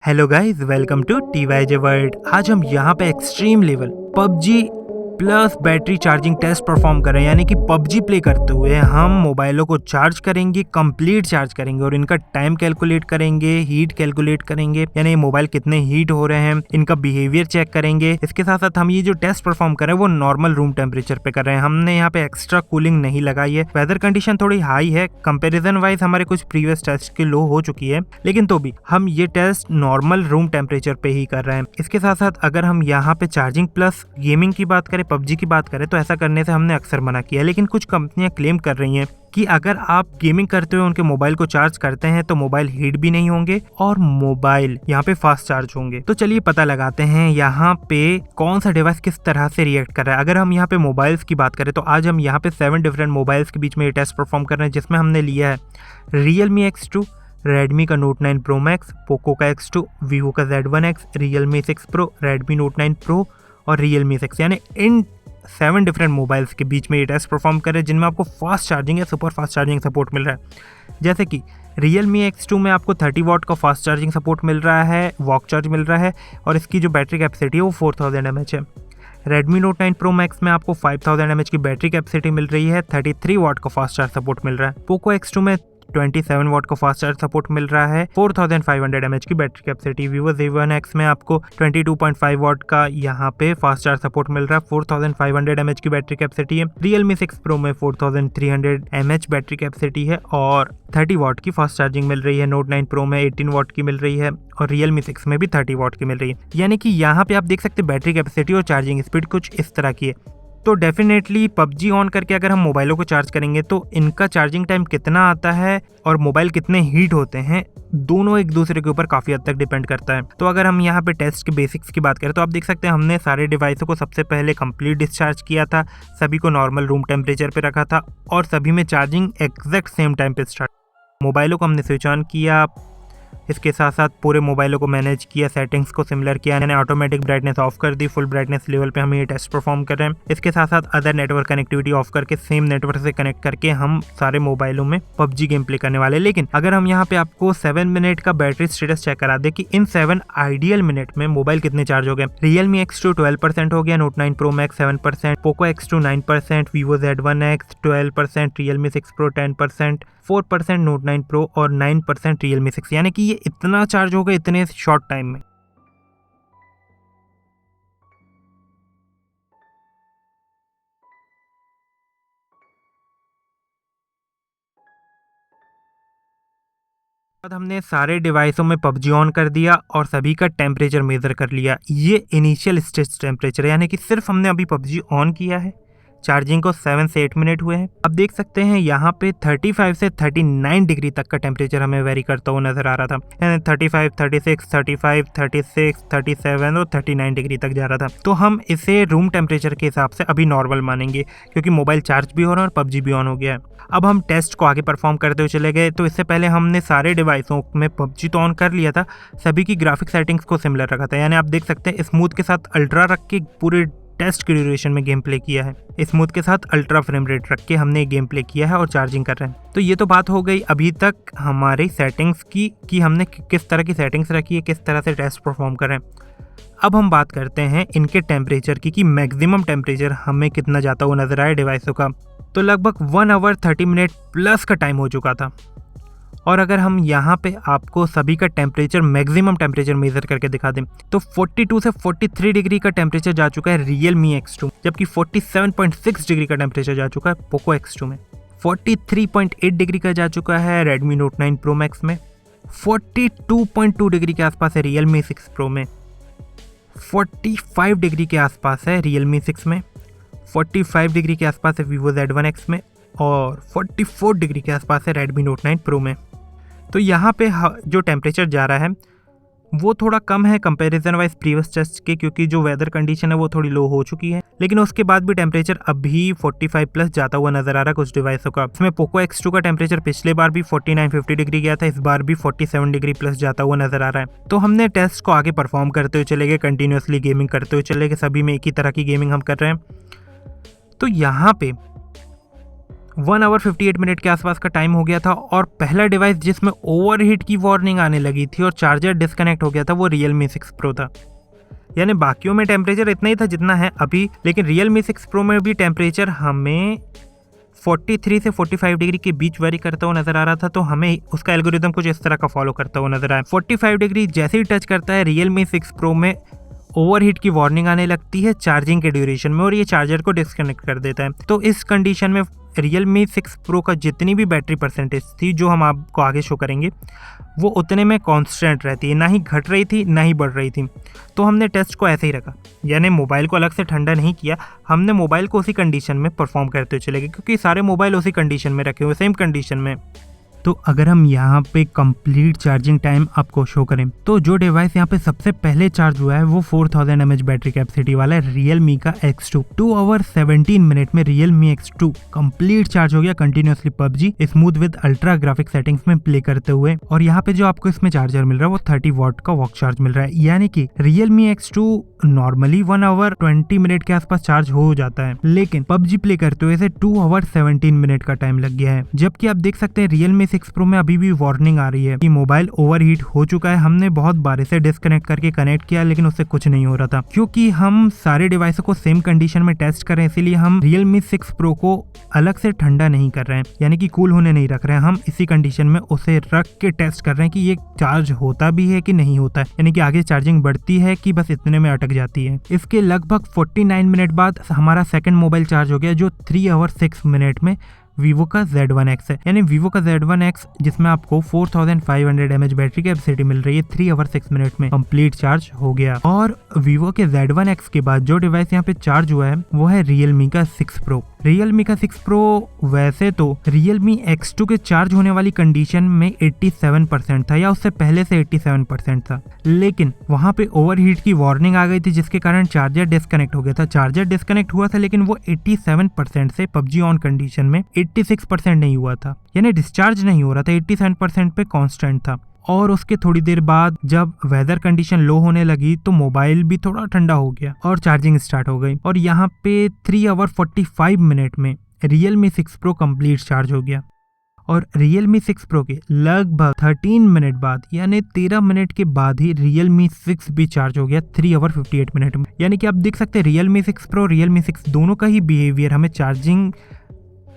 Hello guys, welcome to TYJ world. आज हम यहाँ पे extreme level PUBG plus battery charging test perform कर रहे हैं, यानी कि पबजी प्ले करते हुए हम मोबाइलों को चार्ज करेंगे, कंप्लीट चार्ज करेंगे और इनका टाइम कैलकुलेट करेंगे, हीट कैलकुलेट करेंगे, यानी मोबाइल कितने हीट हो रहे हैं, इनका बिहेवियर चेक करेंगे। इसके साथ साथ हम ये जो टेस्ट परफॉर्म कर रहे हैं वो नॉर्मल रूम टेम्परेचर पे कर रहे हैं। हमने यहाँ पे एक्स्ट्रा कूलिंग नहीं लगाई है। वेदर कंडीशन थोड़ी हाई है, कंपेरिजन वाइज हमारे कुछ प्रीवियस टेस्ट की लो हो चुकी है, लेकिन तो भी हम ये टेस्ट नॉर्मल रूम टेम्परेचर पे ही कर रहे हैं। इसके साथ साथ अगर हम यहाँ पे चार्जिंग प्लस गेमिंग की बात करें, पबजी की बात करें, तो ऐसा करने से हमने अक्सर मना किया है, लेकिन कुछ कंपनियां क्लेम कर रही हैं कि अगर आप गेमिंग करते हुए उनके मोबाइल को चार्ज करते हैं तो मोबाइल हीट भी नहीं होंगे और मोबाइल यहाँ पे फास्ट चार्ज होंगे। तो चलिए पता लगाते हैं यहाँ पे कौन सा डिवाइस किस तरह से रिएक्ट कर रहा है। अगर हम यहाँ पे मोबाइल्स की बात करें तो आज हम यहाँ पे 7 डिफरेंट मोबाइल्स के बीच में ये टेस्ट परफॉर्म कर रहे हैं, जिसमें हमने लिया है Realme X2, Redmi का Note 9 Pro Max, Poco का X2, Vivo का Z1X, Realme 6 Pro, Redmi Note 9 Pro और Realme 6, यानी इन 7 डिफरेंट मोबाइल्स के बीच में ये टेस्ट परफॉर्म कर रहे हैं, जिनमें आपको फास्ट चार्जिंग या सुपर फास्ट चार्जिंग सपोर्ट मिल रहा है। जैसे कि Realme X2 में आपको 30 वाट का फास्ट चार्जिंग सपोर्ट मिल रहा है, वॉक चार्ज मिल रहा है और इसकी जो बैटरी कैपेसिटी है वो 4000 mAh है। Redmi Note 9 Pro Max में आपको 5000 mAh की बैटरी कैपेसिटी मिल रही है, 33 वाट का फास्ट चार्ज सपोर्ट मिल रहा है। Poco X2 में 27 वाट का फास्ट चार्ज सपोर्ट मिल रहा है, 4500 mAh की बैटरी कैपेसिटी। Vivo Z1X में आपको 22.5 वाट का यहाँ पे फास्ट चार्ज सपोर्ट मिल रहा है, 4500 mAh की बैटरी कैपेसिटी है। Realme 6 Pro में 4300 mAh बैटरी कैपेसिटी है और 30 वाट की फास्ट चार्जिंग मिल रही है। Note 9 Pro में 18 वाट की मिल रही है और Realme 6 में भी 30 वाट की मिल रही है। यानी कि यहाँ पे आप देख सकते हैं बैटरी कैपेसिटी और चार्जिंग स्पीड कुछ इस तरह की है। तो डेफिनेटली पबजी ऑन करके अगर हम मोबाइलों को चार्ज करेंगे तो इनका चार्जिंग टाइम कितना आता है और मोबाइल कितने हीट होते हैं, दोनों एक दूसरे के ऊपर काफ़ी हद तक डिपेंड करता है। तो अगर हम यहाँ पे टेस्ट के बेसिक्स की बात करें तो आप देख सकते हैं हमने सारे डिवाइसों को सबसे पहले कंप्लीट डिस्चार्ज किया था, सभी को नॉर्मल रूम टेम्परेचर पे रखा था और सभी में चार्जिंग एग्जैक्ट सेम टाइम पे स्टार्ट। मोबाइलों को हमने स्विच ऑन किया, इसके साथ साथ पूरे मोबाइलों को मैनेज किया, सेटिंग्स को सिमिलर किया, मैंने ऑटोमेटिक ब्राइटनेस ऑफ कर दी, फुल ब्राइटनेस लेवल पे हम ये टेस्ट परफॉर्म कर रहे हैं। इसके साथ साथ अदर नेटवर्क कनेक्टिविटी ऑफ करके सेम नेटवर्क से कनेक्ट करके हम सारे मोबाइलों में पबजी गेम प्ले करने वाले। लेकिन अगर हम यहाँ पे आपको 7 मिनट का बैटरी स्टेटस चेक करा दे कि इन 7 आइडियल मिनट में मोबाइल कितने चार्ज हो गए। Realme X2 12% हो गया, Note 9 Pro Max 7%, Poco X2 9%, Vivo Z1X 12%, Realme 6 Pro 10%, 4% Note 9 Pro और 9% Realme 6, यानी कि ये इतना चार्ज हो गया इतने शॉर्ट टाइम में। बाद हमने सारे डिवाइसों में पबजी ऑन कर दिया और सभी का टेम्परेचर मेजर कर लिया। ये इनिशियल स्टेज टेम्परेचर है, यानी कि सिर्फ हमने अभी पबजी ऑन किया है, चार्जिंग को 7 से 8 मिनट हुए हैं। अब देख सकते हैं यहाँ पे 35 से 39 डिग्री तक का टेम्परेचर हमें वेरी करता हुआ नजर आ रहा था, यानी 35, 36, 35, 36, 37 और 39 डिग्री तक जा रहा था। तो हम इसे रूम टेम्परेचर के हिसाब से अभी नॉर्मल मानेंगे, क्योंकि मोबाइल चार्ज भी हो रहा है और पबजी भी ऑन हो गया है। अब हम टेस्ट को आगे परफॉर्म करते हुए चले गए। तो इससे पहले हमने सारे डिवाइसों में पबजी तो ऑन कर लिया था, सभी की ग्राफिक सेटिंग्स को सिमिलर रखा था, यानी आप देख सकते हैं स्मूथ के साथ अल्ट्रा रख के पूरे टेस्ट की ड्यूरेशन में गेम प्ले किया है। स्मूथ के साथ अल्ट्रा फ्रेम रेट रख के हमने गेम प्ले किया है और चार्जिंग कर रहे हैं। तो ये तो बात हो गई अभी तक हमारी सेटिंग्स की कि हमने किस तरह की सेटिंग्स रखी है, किस तरह से टेस्ट परफॉर्म कर रहे हैं। अब हम बात करते हैं इनके टेम्परेचर की कि मैक्सिमम टेम्परेचर हमें कितना जाता हुआ नजर आया डिवाइसों का। तो लगभग 1 आवर 30 मिनट प्लस का टाइम हो चुका था। और अगर हम यहाँ पे आपको सभी का टेम्परेचर मैक्सिमम टेम्परेचर मेजर करके दिखा दें तो 42 से 43 डिग्री का टेम्परेचर जा चुका है Realme X2, जबकि 47.6 डिग्री का टेम्परेचर जा चुका है Poco X2 में, 43.8 डिग्री का जा चुका है Redmi Note 9 Pro Max में, 42.2 डिग्री के आसपास है Realme 6 Pro में, 45 डिग्री के आसपास है Realme 6 में, 45 डिग्री के आसपास है Vivo Z1X में और 44 डिग्री के आसपास है Redmi Note 9 Pro में। तो यहाँ पे जो टेम्परेचर जा रहा है वो थोड़ा कम है कंपैरिजन वाइज प्रीवियस टेस्ट के, क्योंकि जो वेदर कंडीशन है वो थोड़ी लो हो चुकी है, लेकिन उसके बाद भी टेम्परेचर अभी 45 प्लस जाता हुआ नजर आ रहा है कुछ डिवाइसों का। इसमें Poco X2 का टेम्परेचर पिछले बार भी 49-50 डिग्री गया था, इस बार भी 47 डिग्री प्लस जाता हुआ नजर आ रहा है। तो हमने टेस्ट को आगे परफॉर्म करते हुए चले गए, कंटिन्यूसली गेमिंग करते हुए चले गए, सभी में एक ही तरह की गेमिंग हम कर रहे हैं। तो यहाँ पे 1 आवर 58 मिनट के आसपास का टाइम हो गया था और पहला डिवाइस जिसमें ओवरहीट की वार्निंग आने लगी थी और चार्जर डिस्कनेक्ट हो गया था वो Realme 6 Pro था। यानी बाकियों में टेम्परेचर इतना ही था जितना है अभी, लेकिन Realme 6 Pro में भी टेम्परेचर हमें 43 से 45 डिग्री के बीच वेरी करता हुआ नजर आ रहा था। तो हमें उसका एल्गोरिदम कुछ इस तरह का फॉलो करता हुआ नजर आया। 45 डिग्री जैसे ही टच करता है Realme 6 Pro में ओवरहीट की वार्निंग आने लगती है चार्जिंग के ड्यूरेशन में और ये चार्जर को डिस्कनेक्ट कर देता है। तो इस कंडीशन में Realme 6 Pro का जितनी भी बैटरी परसेंटेज थी जो हम आपको आगे शो करेंगे वो उतने में कांस्टेंट रहती है, ना ही घट रही थी ना ही बढ़ रही थी। तो हमने टेस्ट को ऐसे ही रखा, यानी मोबाइल को अलग से ठंडा नहीं किया, हमने मोबाइल को उसी कंडीशन में परफॉर्म करते हुए चले गए क्योंकि सारे मोबाइल उसी कंडीशन में रखे हुए, सेम कंडीशन में। तो अगर हम यहाँ पे कंप्लीट चार्जिंग टाइम आपको शो करें तो जो डिवाइस यहाँ पे सबसे पहले चार्ज हुआ है वो 4000 mAh बैटरी कैपेसिटी वाला है Realme का X2। 2 आवर 17 मिनट में Realme X2 कंप्लीट चार्ज हो गया continuously PUBG smooth with ultra graphic settings में प्ले करते हुए। और यहाँ पे जो आपको इसमें चार्जर मिल रहा है वो 30 वॉट का वॉक चार्ज मिल रहा है, यानी कि Realme X2 normally 1 our 20 minute के आसपास चार्ज हो जाता है, लेकिन PUBG प्ले करते हुए इसे 2 आवर 17 मिनट का टाइम लग गया है। जबकि आप देख सकते हैं Realme 6 Pro में अभी भी वार्निंग आ रही है कि मोबाइल ओवरहीट हो चुका है। हमने बहुत बार इसे डिस्कनेक्ट करके कनेक्ट किया लेकिन उससे कुछ नहीं हो रहा था। क्योंकि हम सारे डिवाइसों को सेम कंडीशन में टेस्ट कर रहे हैं इसीलिए हम Realme 6 Pro को अलग से ठंडा नहीं कर रहे हैं, यानी कि कूल होने नहीं रख रहे हैं। हम इसी कंडीशन में उसे रख के टेस्ट कर रहे हैं कि ये चार्ज होता भी है कि नहीं होता है, यानी कि आगे चार्जिंग बढ़ती है कि बस इतने में अटक जाती है। इसके लगभग 49 मिनट बाद हमारा सेकंड मोबाइल चार्ज हो गया जो 3 आवर 6 मिनट में Vivo का Z1X है। यानी Vivo का Z1X जिसमें आपको 4500 mAh बैटरी कैपेसिटी मिल रही है 3 आवर 6 मिनट में कंप्लीट चार्ज हो गया। और Vivo के Z1X के बाद जो डिवाइस यहाँ पे चार्ज हुआ है वो है Realme का 6 Pro। Realme का 6 Pro वैसे तो Realme X2 के चार्ज होने वाली कंडीशन में 87% था या उससे पहले से 87% था, लेकिन वहां पे ओवरहीट की वार्निंग आ गई थी जिसके कारण चार्जर डिस्कनेक्ट हो गया था। चार्जर डिस्कनेक्ट हुआ था लेकिन वो 87% से PUBG ऑन कंडीशन में 86% नहीं हुआ था, यानी डिस्चार्ज नहीं हो रहा था, 87% पे कांस्टेंट था। और उसके थोड़ी देर बाद जब वेदर कंडीशन लो होने लगी तो मोबाइल भी थोड़ा ठंडा हो गया और चार्जिंग स्टार्ट हो गई और यहाँ पे 3 आवर 45 मिनट में Realme 6 Pro कंप्लीट चार्ज हो गया। और Realme 6 Pro के लगभग 13 मिनट बाद यानी 13 मिनट के बाद ही Realme 6 भी चार्ज हो गया 3 आवर 58 मिनट में। यानी कि आप देख सकते हैं Realme 6 Pro Realme 6 दोनों का ही बिहेवियर हमें चार्जिंग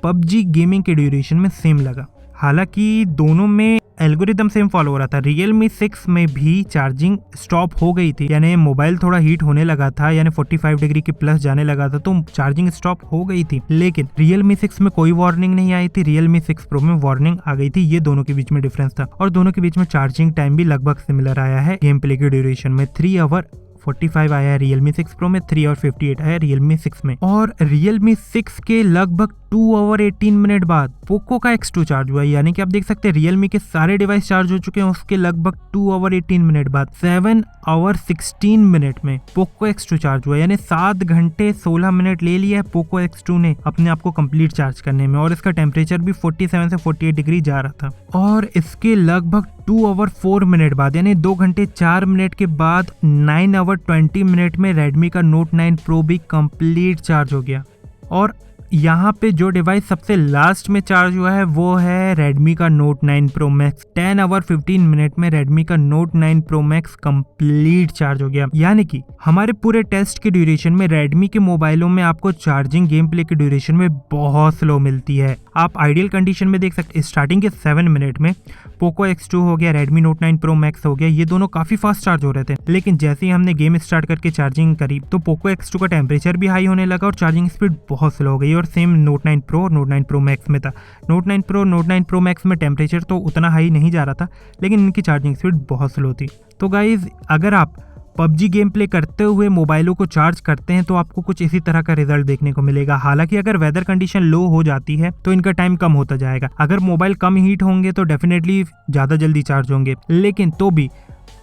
PUBG गेमिंग के ड्यूरेशन में सेम लगा। हालांकि दोनों में एल्गोरिदम सेम फॉलो हो रहा था। Realme 6 में भी चार्जिंग स्टॉप हो गई थी, यानी मोबाइल थोड़ा हीट होने लगा था, यानी 45 डिग्री के प्लस जाने लगा था तो चार्जिंग स्टॉप हो गई थी, लेकिन Realme 6 में कोई वार्निंग नहीं आई थी। Realme 6 Pro में वार्निंग आ गई थी। ये दोनों के बीच में डिफरेंस था और दोनों के बीच में चार्जिंग टाइम भी लगभग सिमिलर आया है। गेम प्ले के ड्यूरेशन में 3 आवर 45 आया है Realme 6 Pro में, 3 आवर 58 आया Realme 6 में। और Realme 6 के लगभग 2 आवर 18 मिनट बाद पोको का X2 चार्ज हुआ, यानी कि आप देख सकते हैं Realme के सारे डिवाइस चार्ज हो चुके हैं। उसके लगभग 2 आवर 18 मिनट बाद 7 आवर 16 मिनट में पोको X2 चार्ज हुआ, यानी 7 घंटे 16 मिनट ले लिया है पोको X2 ने अपने आप को कंप्लीट चार्ज करने में। और इसका टेम्परेचर भी 47 से 48 डिग्री जा रहा था। और इसके लगभग 2 आवर 4 मिनट बाद यानी 2 घंटे 4 मिनट के बाद 9 आवर 20 मिनट में Redmi का Note 9 Pro भी कंप्लीट चार्ज हो गया। और यहाँ पे जो डिवाइस सबसे लास्ट में चार्ज हुआ है वो है Redmi का Note 9 Pro Max। 10 our 15 minute में Redmi का Note 9 Pro Max complete charge हो गया। यानी कि हमारे पूरे टेस्ट के ड्यूरेशन में Redmi के मोबाइलों में आपको चार्जिंग गेम प्ले के ड्यूरेशन में बहुत स्लो मिलती है। आप आइडियल कंडीशन में देख सकते हैं स्टार्टिंग के 7 मिनट में पोको X2 हो गया, Redmi Note 9 Pro Max हो गया, ये दोनों काफी फास्ट चार्ज हो रहे थे। लेकिन जैसे ही हमने गेम स्टार्ट करके चार्जिंग करी तो पोको X2 का टेम्परेचर भी हाई होने लगा और चार्जिंग स्पीड बहुत स्लो हो गई। और सेम Note 9 Pro और Note 9 Pro Max में था। Note 9 Pro Max में टेम्परेचर तो उतना हाई नहीं जा रहा था लेकिन इनकी चार्जिंग स्पीड बहुत स्लो थी। तो गाइज अगर आप PUBG गेम प्ले करते हुए मोबाइलों को चार्ज करते हैं तो आपको कुछ इसी तरह का रिजल्ट देखने को मिलेगा। हालांकि अगर वेदर कंडीशन लो हो जाती है तो इनका टाइम कम होता जाएगा। अगर मोबाइल कम हीट होंगे तो डेफिनेटली ज़्यादा जल्दी चार्ज होंगे, लेकिन तो भी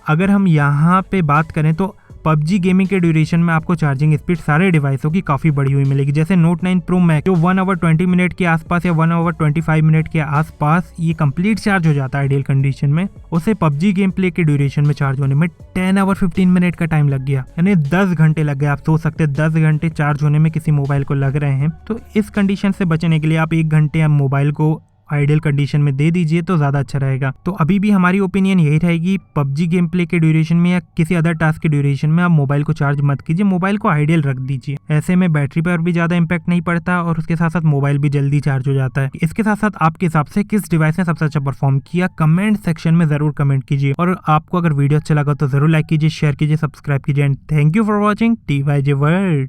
अगर हम यहाँ पे बात करें तो PUBG गेमिंग के ड्यूरेशन में आपको चार्जिंग स्पीड सारे डिवाइसों की काफी बढ़ी हुई मिलेगी। जैसे Note 9 Pro Max जो 1 आवर 20 मिनट के आसपास या 1 आवर 25 मिनट के आसपास ये कंप्लीट चार्ज हो जाता है आइडियल कंडीशन में, उसे PUBG गेम प्ले के ड्यूरेशन में चार्ज होने में 10 आवर 15 मिनट का टाइम लग गया, यानी 10 घंटे लग गए। आप सोच सकते हैं 10 घंटे चार्ज होने में किसी मोबाइल को लग रहे हैं। तो इस कंडीशन से बचने के लिए आप 1 घंटे मोबाइल को आइडियल कंडीशन में दे दीजिए तो ज़्यादा अच्छा रहेगा। तो अभी भी हमारी ओपिनियन यही रहेगी, PUBG गेम प्ले के ड्यूरेशन में या किसी अदर टास्क के ड्यूरेशन में आप मोबाइल को चार्ज मत कीजिए, मोबाइल को आइडियल रख दीजिए। ऐसे में बैटरी पर भी ज़्यादा इंपैक्ट नहीं पड़ता और उसके साथ साथ मोबाइल भी जल्दी चार्ज हो जाता है। इसके साथ साथ आपके हिसाब से किस डिवाइस ने सबसे अच्छा परफॉर्म किया कमेंट सेक्शन में ज़रूर कमेंट कीजिए। और आपको अगर वीडियो अच्छा लगा तो ज़रूर लाइक कीजिए, शेयर कीजिए, सब्सक्राइब कीजिए and thank you for watching TYJ world.